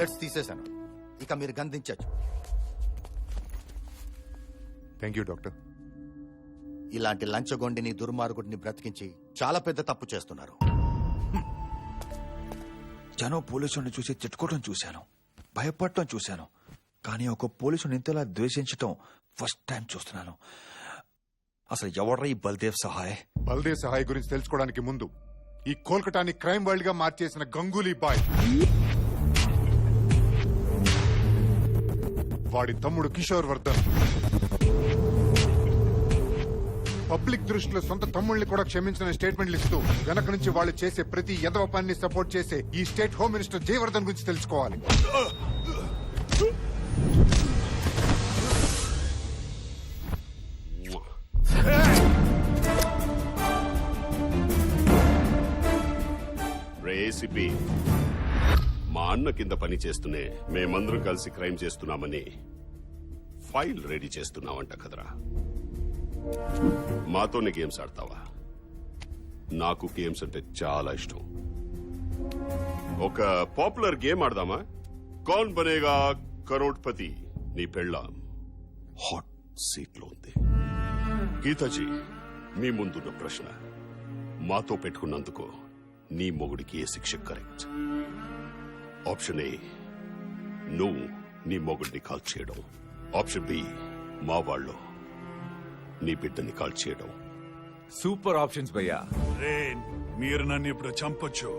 Bullets తీసేశాను. ఇక మీరు గంధించచ్చు. Thank you doctor. ఇలాంటి లంచగొండిని దుర్మార్గుడిని బ్రతికించి చాలా పెద్ద తప్పు చేస్తున్నారు. జనం పోలీసుని చూసి తిట్టుకోవడం చూశాను, భయపడటం చూశాను, కానీ ఒక పోలీసుని ఇంతలా ద్వేషించటం ఫస్ట్ టైం చూస్తున్నాను. అసలు ఎవడ్రా ఈ బల్దేవ్ సహాయ్? బల్దేవ్ సహాయ్ గురించి తెలుసుకోవడానికి ముందు ఈ కోల్కతాని క్రైమ్ వరల్డ్ గా మార్చేసిన గంగూలీ బాయ్, వాడి తమ్ముడు కిషోర్ వర్ధన్ పబ్లిక్ దృష్టిలో సొంత తమ్ముళ్ళని కూడా క్షమించిన స్టేట్మెంట్లు ఇస్తూ వెనక నుంచి వాళ్ళు చేసే ప్రతి ఎదవ పనిని సపోర్ట్ చేసే ఈ స్టేట్ హోమ్ మినిస్టర్ జయవర్ధన్ గురించి తెలుసుకోవాలి. ఏసీపీ, మా అన్న కింద పని చేస్తూనే మేమందరం కలిసి క్రైమ్ చేస్తున్నామని ఫైల్ రెడీ చేస్తున్నావంట కదరా. మాతోనే గేమ్స్ ఆడతావా? నాకు గేమ్స్ అంటే చాలా ఇష్టం. ఒక పాపులర్ గేమ్ ఆడదామా? కౌన్ బనేగా కరోడ్పతి. నీ పెళ్ళాం హాట్ సీట్ లో ఉంది. గీతాజీ, మీ ముందున్న ప్రశ్న, మాతో పెట్టుకున్నందుకు నీ మొగుడికి ఏ శిక్ష కరెక్ట్? ఆప్షన్ ఏ, నువ్వు నీ మొగుడిని కాల్ చేయడం. ఆప్షన్ బి, మా వాళ్ళు నీ బిడ్డని కాల్ చేయడం. సూపర్ ఆప్షన్స్ భయ్యా. మీరు నన్ను ఇప్పుడు చంపొచ్చు,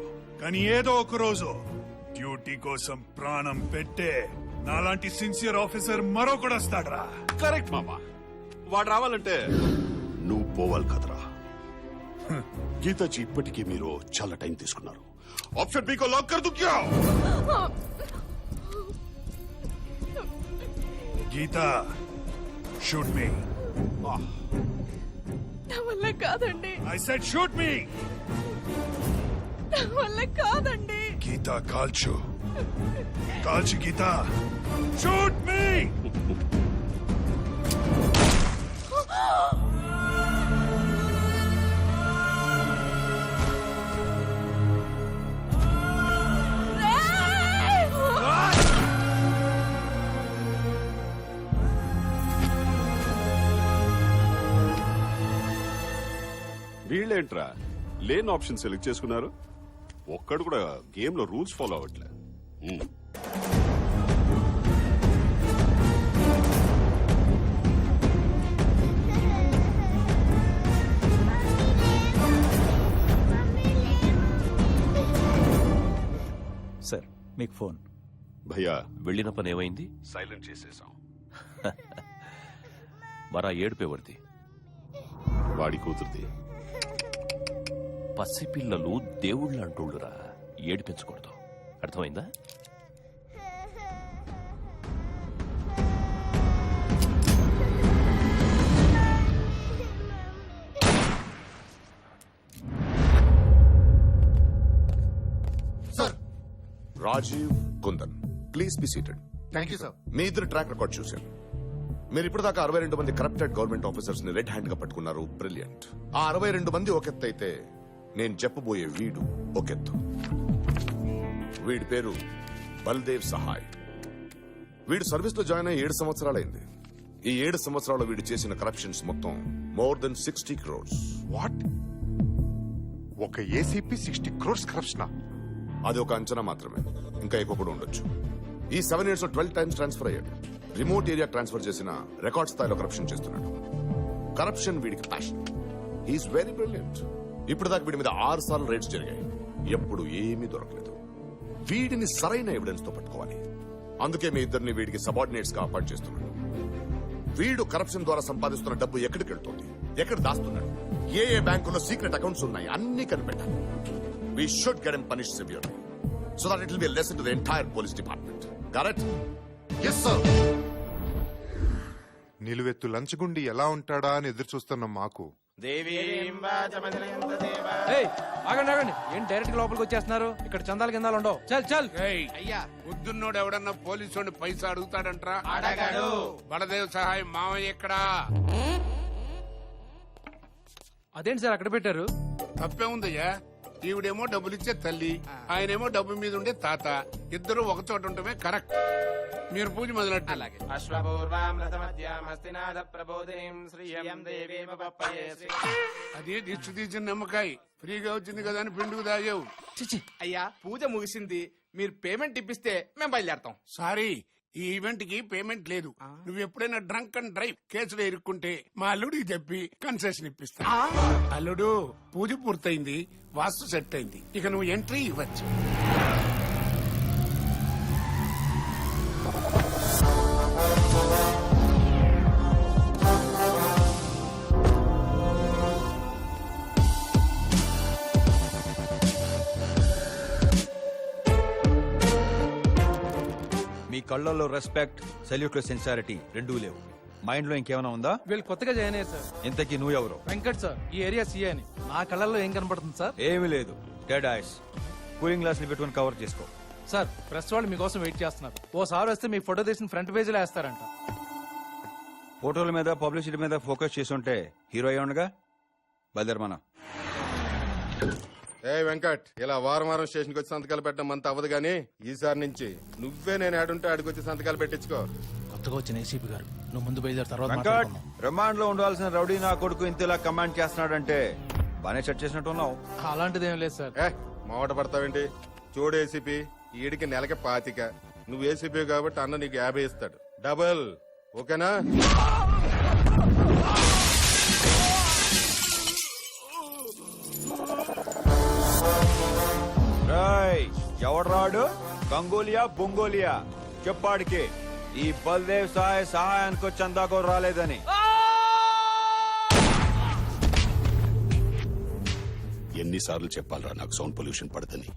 కానీ ఏదో ఒక రోజు డ్యూటీ కోసం ప్రాణం పెట్టే నాలాంటి సిన్సియర్ ఆఫీసర్ మరొకడు వస్తాడ్రా. కరెక్ట్ మామా. వాడు రావాలంటే నువ్వు పోవాలి కదరా. గీతాజీ, ఇప్పటికీ మీరు చాలా టైం తీసుకున్నారు. ఆప్షన్ బి కో లాక్ కర్ దు క్యా? గీతా, షూట్ మీ. నా వల్ల కాదండి. ఐ సెడ్ షూట్ మీ. నా వల్ల కాదండి. గీతా, కాల్చు. కాల్చు గీతా. షూట్ మీ. వీళ్ళేంట్రా లేని ఆప్షన్ సెలెక్ట్ చేసుకున్నారు? ఒక్కడు కూడా గేమ్ లో రూల్స్ ఫాలో అవ్వట్లే. సార్, మీకు ఫోన్. భయ్యా, వెళ్ళిన పని ఏమైంది? సైలెంట్ చేసేసాం. మరా ఏడుపెవరిది? వాడి కూతురుది. పసిపిల్లలు దేవుళ్ళు అంటోళ్ళురా, ఏడిపించకూడదు. అర్థమైందా? Sir, Rajiv Kundan, please be seated. Thank you sir. మీ ఇద్దరు ట్రాక్ రికార్డ్ చూశాను. మీరు ఇప్పటిదాకా 62 మంది కరప్టెడ్ గవర్నమెంట్ ఆఫీసర్స్ ని రెడ్ హ్యాండ్ గా పట్టుకున్నారు. బ్రిలియంట్. ఆ 62 మంది ఒకెత్తు అయితే, నేను చెప్పబోయే వీడు ఒకెత్తు. వీడి పేరు బల్దేవ్ సహాయ్. వీడు సర్వీస్ లో జాయిన్ అయ్యి 7 సంవత్సరాలైంది. ఈ 7 సంవత్సరాలు వీడు చేసిన కరప్షన్స్ మొత్తం మోర్ దెన్ 60 crores. వాట్? ఒక ఏసీపీ 60 crores కరప్షన్? అది ఒక అంచనా మాత్రమే, ఇంకా ఎక్కువ కూడా ఉండొచ్చు. ఈ 7 years లో 12 times ట్రాన్స్ఫర్ అయ్యాడు. రిమోట్ ఏరియా ట్రాన్స్ఫర్ చేసిన రికార్డ్ స్థాయిలో కరప్షన్ చేస్తున్నాడు. కరప్షన్ వీడికి ప్యాషన్. He's very brilliant. ఇప్పుడు దాకా వీడి మీద 6 సార్లు రైడ్స్ జరిగాయి. ఎప్పుడు ఏమీ దొరకలేదు. వీడిని సరైన ఎవిడెన్స్ తో పట్టుకోవాలి. అందుకే మీ ఇద్దరిని వీడికి సబార్డినేట్స్ గా అపాయింట్ చేస్తున్నాడు. వీడు కరప్షన్ ద్వారా సంపాదిస్తున్న డబ్బు ఎక్కడికి వెళ్తుంది, ఎక్కడ దాస్తున్నాడు, ఏ బ్యాంకుల్లో సీక్రెట్ అకౌంట్స్ ఉన్నాయి, అన్ని కనిపెట్టాలి. We should get him punished severely, so that it will be a lesson to the entire police department. Got it? Yes, sir. నిలువెత్తు లంచగుండి ఎలా ఉంటాడా అని ఎదురు చూస్తున్న మాకు ఆగండి ఆగండి, ఏం డైరెక్ట్ లోపలికి వచ్చేస్తున్నారు? ఇక్కడ చందాలు కిందాలు ఉండవు. చల్ చల్. అయ్యా, పొద్దున్నోడు ఎవడన్నా పోలీసు పైసా అడుగుతాడంట్రా? అడగాడు. బలదేవ్ సహాయం మావయ్య ఎక్కడా? అదేంటి సార్ అక్కడ పెట్టారు? తప్పే ఉందయ్యా, ఈవిడేమో డబ్బులు ఇచ్చే తల్లి, ఆయనేమో డబ్బు మీద ఉండే తాత. ఇద్దరు ఒక చోట ఉండటమే కరెక్ట్. మీరు పూజ మొదలెట్టు. అలాగే. అదే దిష్టి తీసిన నిమ్మకాయ ఫ్రీగా వచ్చింది కదా అని పిండుకు తాగావు. అయ్యా పూజ ముగిసింది, మీరు పేమెంట్ ఇప్పిస్తే మేము బయలుదేరతాం. సారీ, ఈ ఈవెంట్ కి పేమెంట్ లేదు. నువ్వు ఎప్పుడైనా డ్రంక్ అండ్ డ్రైవ్ కేసులో ఇరుక్కుంటే మా అల్లుడికి చెప్పి కన్సెషన్ ఇప్పిస్తా. అల్లుడు, పూజ పూర్తయింది, వాస్తు సెట్ అయింది, ఇక నువ్వు ఎంట్రీ ఇవ్వచ్చు. మీ కళ్ళల్లో రెస్పెక్ట్, సెల్యూట్ లో సిన్సారిటీ రెండూ లేవు. మైండ్ లో ఇంకేమైనా ఉందా? వీళ్ళు కొత్తగా జాయిన్ అయ్యారు సార్. ఇంతకీ నువ్వెవరు? వెంకట్ సార్, ఈ ఏరియా సీఏ అని. నా కళ్ళల్లో ఏం కనపడుతుంది సార్? ఏమీ లేదు, డెడ్ ఐస్. కూలింగ్ గ్లాస్ ని పెట్టుకుని కవర్ చేసుకో. సార్, ప్రెస్ వాళ్ళు మీకోసం వెయిట్ చేస్తున్నారు. ఓసారి వస్తే మీ ఫోటో తీసిన ఫ్రంట్ పేజ్ లో వేస్తారంట. ఫోటోల మీద పబ్లిసిటీ మీద ఫోకస్ చేసుంటే హీరో అయ్యి ఉండగా. బయలుదేరమన్నా. ఏ వెంకట్, ఇలా వారం వారం స్టేషన్కి వచ్చి సంతకాలు పెట్టడం అంత అవ్వదు గానీ ఈసారి నుంచి నువ్వే నేను ఆడుంటే ఆడికొచ్చి సంతకాలు పెట్టించుకో. కొత్తగా వచ్చిన ఏసీపీ గారు, నువ్వు ముందు బయలుదేరి తర్వాత వెంకట్, మాట్లాడుకుందాం. రిమాండ్ లో ఉండాల్సిన రౌడీ నా కొడుకు ఇంతలా కమాండ్ చేస్తున్నాడంటే బానే సెట్ చేసినట్టు ఉన్నావు. అలాంటిది ఏం లేదు సార్. ఏ మావట పడతావేంటి? చూడు ఏసీపీ, ఈడికి నెలకి 25. నువ్వు ఏసీపీ కాబట్టి అన్న నీకు 50 ఇస్తాడు. డబుల్ ఓకేనా? ఎవడు రాడు? గంగోలియా బొంగోలియా చెప్పాడికి ఈ బల్దేవ్ సహాయానికి చందాకో రాలేదని. ఎన్నిసార్లు చెప్పాలరా నాకు సౌండ్ పొల్యూషన్ పడదని?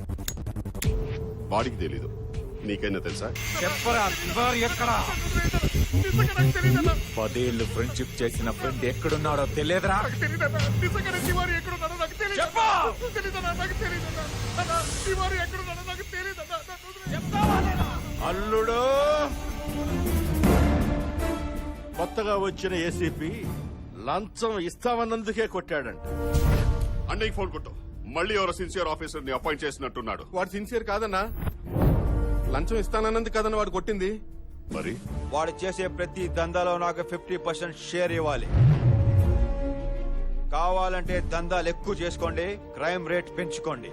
వాడికి తెలీదు, నీకైనా తెలుసా? చెప్పరా ఎక్కడ? 10 ఏళ్ళు ఫ్రెండ్షిప్ చేసిన ఫ్రెండ్ ఎక్కడున్నాడో తెలియదురా? అల్లుడు, కొత్తగా వచ్చిన ఏసీపీ లంచం ఇస్తామన్నందుకే కొట్టాడంట. అన్నయ్య ఫోన్ కొట్టు. మళ్ళీ ఎవరో సిన్సియర్ ఆఫీసర్ ని అపాయింట్ చేసినట్టున్నాడు. వాడు సిన్సియర్ కాదన్నా, లంచం ఇస్తానన్నది కదన్నా వాడు కొట్టింది. మరి వాడు చేసే ప్రతి దందాలో నాకు 50% షేర్ ఇవ్వాలి. కావాలంటే దందాలు ఎక్కువ చేసుకోండి, క్రైమ్ రేట్ పెంచుకోండి.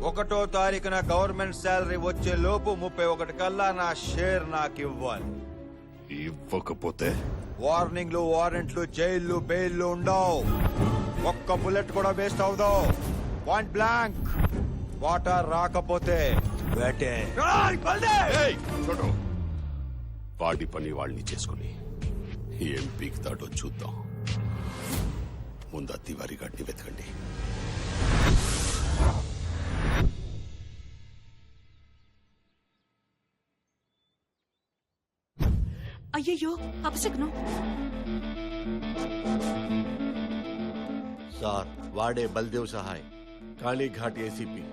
1వ తారీఖున గవర్నమెంట్ శాలరీ వచ్చే లోపు 31 కల్లా నా షేర్ నాకు ఇవ్వాలి. ఇవ్వకపోతే వార్నింగ్లు, వారెంట్లు, జైళ్లు, బెయిల్లు ఉండవు. ఒక్క బుల్లెట్ కూడా వేస్ట్ అవుదో. Point blank. వాటర్ రాకపోతే వేటే. ఏయ్, చూడు, వాడి పని వాళ్ళని చేసుకుని ఏం పీకుతాడో చూద్దాం. ముందు తివారీ గడ్డి వెతకండి. అయ్యయ్యో, అపశకునం. సార్, వాడే బల్దేవ్ సహాయ్, కాళీఘాట్ ఏసీపీ.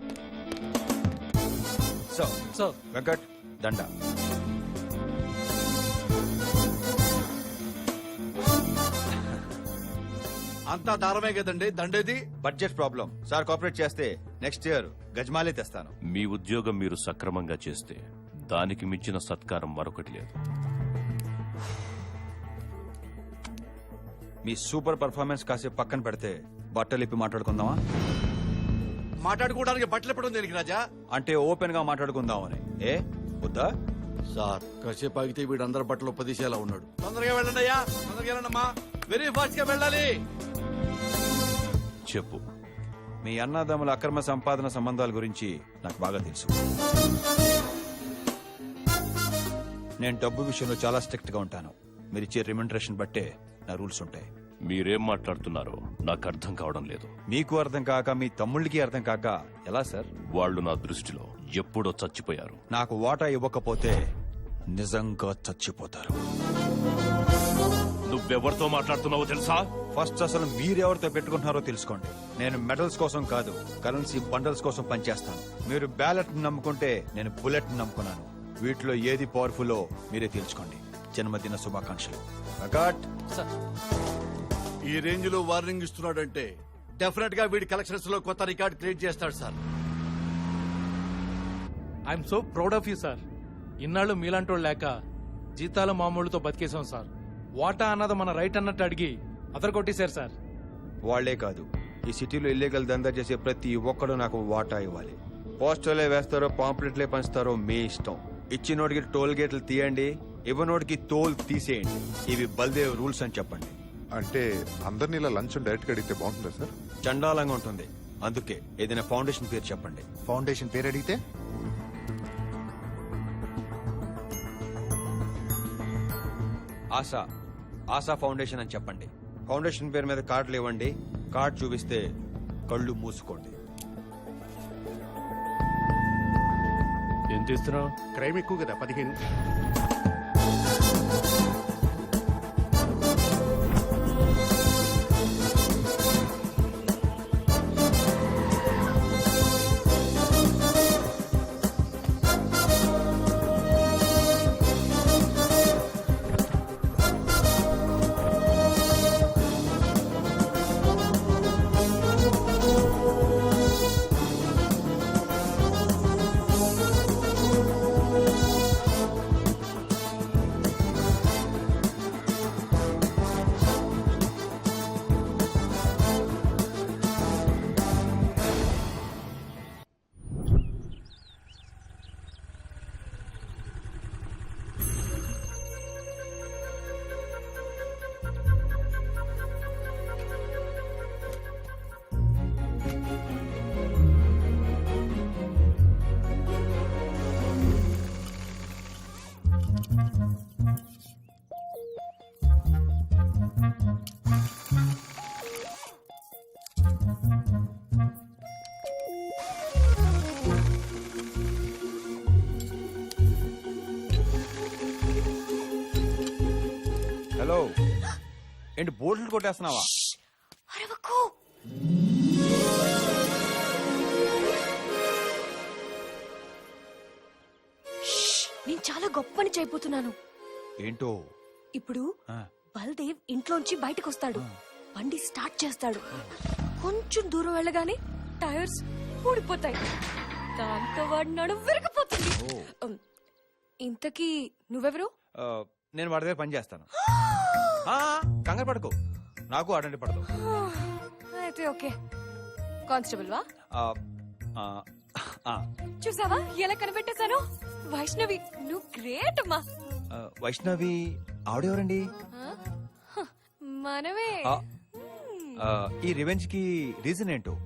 సో వెంకట్, దండ. అంతా దారమే కదండి, దండేది. Budget problem sir. కోఆపరేట్ చేస్తే నెక్స్ట్ ఇయర్ గజమాలే తెస్తాను. మీ ఉద్యోగం మీరు సక్రమంగా చేస్తే దానికి మించిన సత్కారం మరొకటి లేదు. మీ సూపర్ పర్ఫార్మెన్స్ కాసేపు పక్కన పెడితే బట్టలు ఇప్పి మాట్లాడుకుందామా? మాట్లాడుకోవడానికి బట్టలు ఎప్పుడు దేనికి రాజా? అంటే ఓపెన్ గా మాట్లాడుకుందామని. ఏ వద్దా? సార్, కాసేపు ఆగితే వీడు అందరి బట్టలు పదిసేలా ఉన్నాడు. తొందరగా వెళ్ళండి అయ్యా, తొందరగా వెళ్ళండమ్మా, వెరీ ఫాస్ట్ గా వెళ్ళాలి. చెప్పు. మీ అన్నదమ్ముల అక్రమ సంపాదన సంబంధాల గురించి నాకు బాగా తెలుసు. నేను డబ్బు విషయంలో చాలా స్ట్రిక్ట్ గా ఉంటాను. మీరిచ్చే రిమండరేషన్ బట్టే నా రూల్స్ ఉంటాయి. మీరేం మాట్లాడుతున్నారో నాకు అర్థం కావడం లేదు. మీకు అర్థం కాక మీ తమ్ముళ్ళకి అర్థం కాక ఎలా సార్? వాళ్ళు నా దృష్టిలో ఎప్పుడో చచ్చిపోయారు. నాకు వాటా ఇవ్వకపోతే నిజంగా చచ్చిపోతారు. నువ్వెవరితో మాట్లాడుతున్నావో తెలుసా? ఫస్ట్ అసలు మీరెవరితో పెట్టుకుంటున్నారో తెలుసుకోండి. నేను మెడల్స్ కోసం కాదు, కరెన్సీ బండల్స్ కోసం పనిచేస్తాను. మీరు బ్యాలెట్ నమ్ముకుంటే నేను బుల్లెట్ నమ్ముకున్నాను. వీటిలో ఏది పవర్ఫుల్లో మీరే తెలుసుకోండి. జన్మదిన శుభాకాంక్షలు. ఈ రేంజ్ లో వార్నింగ్ ఇస్తున్నాడంటే డెఫినెట్ గా వీడి కలెక్షన్స్ లో కొత్త రికార్డ్ క్రియేట్ చేస్తాడు sir. I'm so proud of you sir. ఇన్నాళ్ళు మీలాంటోళ్ళు లేక జీతాలు మామూలుతో బతికేశాం సార్. వాటా అన్నది మన రైట్ అన్నట్టు అడిగి అదర్ కొట్టేశారు సార్. వాళ్లే కాదు, ఈ సిటీలో ఇల్లీగల్ దందా చేసే ప్రతి ఒక్కడు నాకు వాటా ఇవ్వాలి. పోస్టర్లే వేస్తారో పాంప్లెట్లే పంచుతారో మీ ఇష్టం. ఇచ్చినోడికి టోల్ గేట్లు తీయండి, ఇవ్వనోడికి టోల్ తీసేయండి. ఇవి బల్దేవ్ రూల్స్ అని చెప్పండి. అంటే అందరినీ ఇలా లంచ్ డైరెక్ట్ గా అడిగితే బాగుంటుందా సార్? చండాలంగా ఉంటుంది. అందుకే ఏదైనా ఫౌండేషన్ పేరు చెప్పండి. ఫౌండేషన్ పేరు అడిగితే ఆశా ఫౌండేషన్ అని చెప్పండి. ఫౌండేషన్ పేరు మీద కార్డులు ఇవ్వండి. కార్డు చూపిస్తే కళ్ళు మూసుకోండి. ఏం చేస్తున్నావు? క్రైమ్ ఎక్కువ కదా 15. హలో, ఏంటి బోర్డులు కొట్టేస్తున్నావా? అరవకు. నేను చాలా గొప్ప పని చేయబోతున్నాను. ఏంటో? ఇప్పుడు ఆ, బల్దేవ్ ఇంట్లోంచి బయటకు వస్తాడు. బండి స్టార్ట్ చేస్తాడు. కొంచెం దూరం వెళ్ళగానే టైర్స్ ఊడిపోతాయి. దాంతో వాడి నడుము విరిగిపోతుంది. ఇంతకీ నువ్వెవరు? ఆ, నేను వాడి దగ్గర పని చేస్తాను. ఆ, కంగారు పడుకో, నాకు అడండి పడదు. అయితే ఓకే. కానిస్టేబుల్ వా? ఆ, ఆ, ఆ, చూసావా ఎలా కనిపెట్టేశాను? వైష్ణవి, నువ్వు గ్రేట్ అమ్మా. ఆ, వైష్ణవి ఆవిడెవరండి? మనమే. ఆ, ఆ, ఈ రివెంజ్ కి రీజన్ ఏంటో?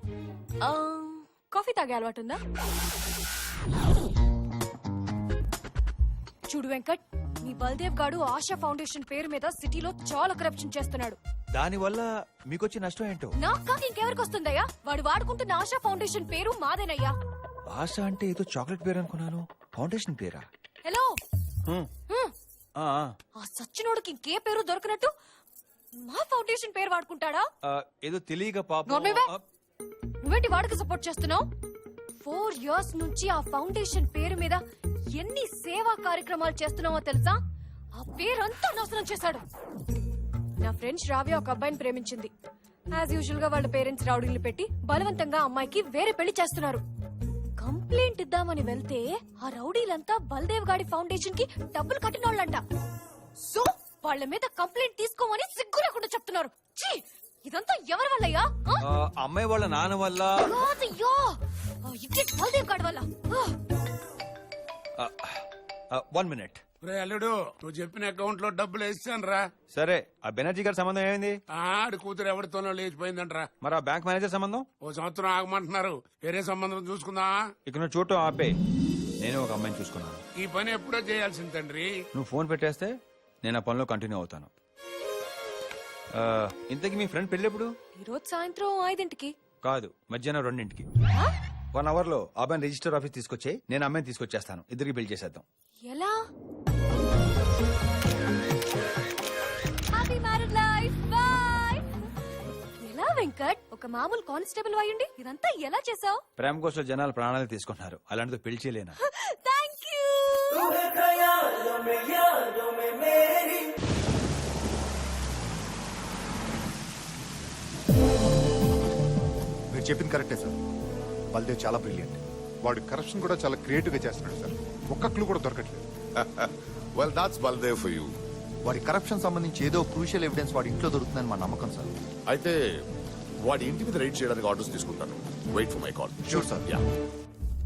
కాఫీ తాగే అలవాటు ఉందా? చూడు వెంకట్, మీ బల్దేవ్ గాడు ఆశా ఫౌండేషన్ పేరు మీద సిటీలో చాలా కరప్షన్ చేస్తున్నాడు. దాని వల్ల మీకొచ్చే నష్టం ఏంటో? నాకు కాక ఇంకెవరికి వస్తుందయ్యా? వాడు వాడుకుంటున్న ఆశా ఫౌండేషన్ పేరు మాదేనయ్యా. ఆశ అంటే ఏదో చాక్లెట్ పేరు అనుకున్నాను. ఫౌండేషన్ పేరా? హలో, హ్మ్. ఆ, ఆ, ఆ సచ్చినోడికి ఇంకే పేరు దొరకనట్టు మా ఫౌండేషన్ పేరు వాడుకుంటాడా? ఆ, ఏదో తెలియక పాపం. నోర్మేవే. ఆ, నువ్వేంటి వాడికి సపోర్ట్ చేస్తున్నావు? 4 years నుంచి ఆ ఫౌండేషన్ పేరు మీద ఎన్ని సేవా కార్యక్రమాలు చేస్తున్నావో తెలుసా? ఆ పేరంతా నాశనం చేశాడు. నా ఫ్రెండ్ శ్రావ్య ఒక అబ్బాయిని ప్రేమించింది. యాజ్ యూజువల్ గా వాళ్ళ పేరెంట్స్ రౌడీలు పెట్టి బలవంతంగా అమ్మాయికి వేరే పెళ్లి చేస్తున్నారు. కంప్లైంట్ ఇద్దామని వెళ్తే ఆ రౌడీలంతా బల్దేవ్ గాడి ఫౌండేషన్ కి డబ్బులు కట్టినోళ్ళంట. సో వాళ్ళ మీద కంప్లైంట్ తీసుకోమని సిగ్గు లేకుండా చెప్తున్నారు. ఛీ! ఇదంతా ఎవరి వల్లయ్యా? ఆ, అమ్మాయి వాళ్ళ నాన్న వల్ల. కాదయ్యో, ఆ ఇడియట్ బల్దేవ్ గాడి వల్ల. 1 minute. రే అల్లుడు, నువ్వు చెప్పిన అకౌంట్ లో డబ్బులు వేసాను రా. సరే, ఆ బెనర్జీ గారి సంబంధం ఏమైంది? ఆడి కూతురు ఎవరితోనో లేచిపోయిందంట్రా. మరి ఆ బ్యాంక్ మేనేజర్ సంబంధం? ఓ సంవత్సరం ఆగమంటున్నారు. వేరే సంబంధం చూసుకుందా? ఇక నువ్వు చూడటం ఆపే. నేను ఒక అమ్మాయిని చూసుకున్నాను. ఈ పని ఎప్పుడో చేయాల్సింది తండ్రి. నువ్వు ఫోన్ పెట్టేస్తే నేను ఆ పనిలో కంటిన్యూ అవుతాను. ఆ, ఇంతకీ మీ ఫ్రెండ్ పెళ్ళి ఎప్పుడు? ఈరోజు సాయంత్రం 5ంటికి. కాదు, మధ్యాహ్నం 2ంటికి. 1 hour లో అబ్బాయిని రిజిస్టర్ ఆఫీస్ తీసుకొచ్చి నేను అమ్మాయిని తీసుకొచ్చేస్తాను. ఇద్దరికి బిల్ చేసేద్దాం. ఎలా? Happy marriage life. బై. ఎలా వెంకట్, ఒక మామూలు కానిస్టేబుల్ అయ్యుండి ఇదంతా ఎలా చేసావు? ప్రేమ కోసం జనాలు ప్రాణాలు తీసుకుంటున్నారు. అలాంటిది పెళ్లి చేయలేనా? Thank you. మీరు చెప్పింది కరెక్టే సార్. బల్దేవ్ చాలా బ్రిలియంట్. వాడు కరప్షన్ కూడా చాలా క్రియేటివ్ గా చేస్తున్నాడు సార్. ఒక్క క్లూ కూడా దొరకట్లేదు. Well that's Baldev for you. వాడి కరప్షన్ సంబంధించి ఏదో క్రూషియల్ ఎవిడెన్స్ వాడి ఇంట్లో దొరుకుతుందని మా నమ్మకం సార్. అయితే వాడి ఇంటి మీద రైడ్ చేయడానికి ఆర్డర్స్ తీసుకుంటాను. Wait for my call. Sure sir. Ya.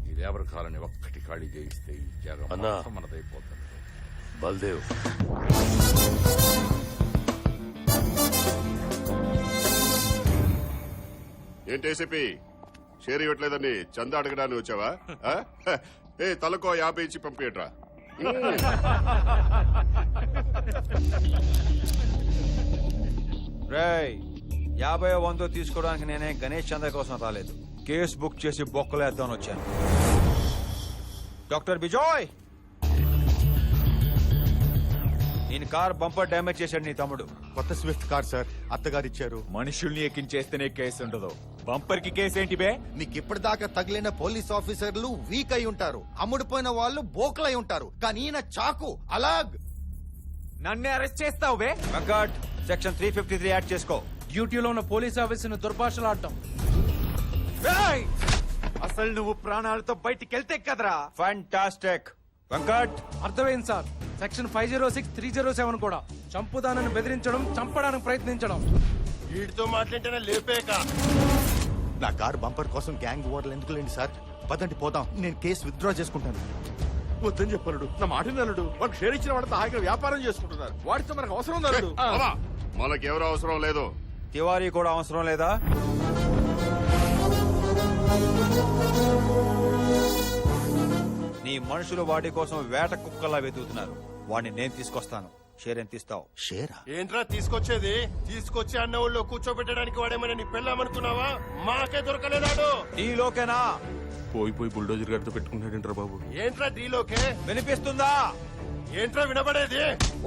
ఈ లేబర్ కాలని ఒక్కటి ఖాళీ చేయిస్తే ఈ జాగా అన్నా. మొత్తం మనదైపోతుంది. బల్దేవ్ ఏంటి ఏసీపీ షేర్ ఇవ్వట్లేదని చందా అడగడానికి వచ్చావా? ఆ? ఏ తలకో 50 ఇచ్చి పంపియట్రా. రేయ్ 50 100 తీసుకోవడానికి నేనే గణేష్ చంద్ర కోసం రాలేదు. కేసు బుక్ చేసి బొక్కలేద్దామని వచ్చాను. డాక్టర్ బిజోయ్, నేను కార్ బంపర్ డ్యామేజ్ చేశాడు నీ తమ్ముడు. కొత్త స్విఫ్ట్ కార్ సార్, అత్తగారు ఇచ్చారు. మనుషుల్ని ఎక్కించేస్తేనే కేసు ఉండదు. బంపర్ కి కేసు ఏంటి బే? మీకు ఇప్పటిదాకా తగిలిన పోలీస్ ఆఫీసర్లు వీక్ అయి ఉంటారు, అమ్ముడుపోయిన వాళ్ళు బోకలై ఉంటారు, కానీ ఈయన చాకు అలాగ్. నన్నే అరెస్ట్ చేస్తావు బే? వెంకట్, సెక్షన్ 353 యాడ్ చేసుకో. డ్యూటీలో ఉన్న పోలీస్ ఆఫీసర్ని దుర్భాషలాడటం. అసలు నువ్వు ప్రాణాలతో బయటికి వెళ్తే కదరా. ఫ్యాంటాస్టిక్. వెంకట్, అర్థమైంది సార్. సెక్షన్ 506, 307 కూడా. చంపుదానని బెదిరించడం, చంపడానికి ప్రయత్నించడం. వీడితో మాట్లాడితేనే లేపేక. నా కార్ బంపర్ కోసం గ్యాంగ్ ఓవర్లు ఎందుకు లేండి సార్. పదండి పోదాం, నేను కేసు విత్డ్రా చేసుకుంటాను. వద్దని చెప్పలుడు, నా మాట నలుడు. వాడు షేర్ ఇచ్చిన వాడితో హాయిగా వ్యాపారం చేసుకుంటున్నారు. వాడితో మనకు అవసరం నలుడు. బావా, మనకెవరూ అవసరం లేదు. తివారీ కూడా అవసరం లేదా? నీ మనుషులు వాడి కోసం వేట కుక్కలా వెతుకుతున్నారు. వాడిని నేను తీసుకొస్తాను. షేర్ ఎంత ఇస్తావు? షేరా? ఏంట్రా తీసుకొచ్చేది? తీసుకొచ్చి అన్న ఊళ్ళో కూర్చోబెట్టడానికి వాడేమైనా నీ పెళ్ళామనుకున్నావా? మాకే దొరకలేదాడు. నీలోకేనా? పోయి బుల్డోజర్ గారితో పెట్టుకుంటాడంటారా బాబు? ఏంట్రా డీలోకే? వినిపిస్తుందా? ఏంట్రా వినబడేది?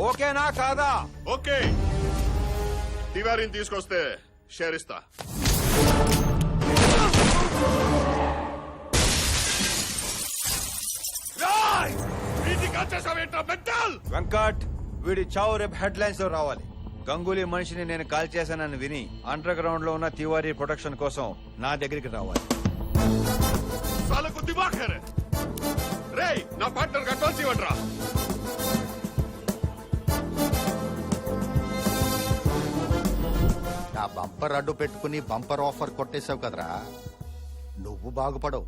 ఓకేనా కాదా? ఓకే, తివారీని తీసుకొస్తే షేర్ ఇస్తా. వెంకట్, వీడి చావు రేపు హెడ్ లైన్స్ లో రావాలి. గంగూలీ మనిషిని నేను కాల్ చేశానని విని అండర్ గ్రౌండ్ లో ఉన్న తివారీ ప్రొటెక్షన్ కోసం నా దగ్గరికి రావాలి. సాలకు దిమాగ్ హై రే. రేయ్, నా పార్ట్నర్ అడ్వాన్స్ ఇవ్వండిరా. నా బంపర్ అడ్డు పెట్టుకుని బంపర్ ఆఫర్ కొట్టేశావు కదరా, నువ్వు బాగుపడవు.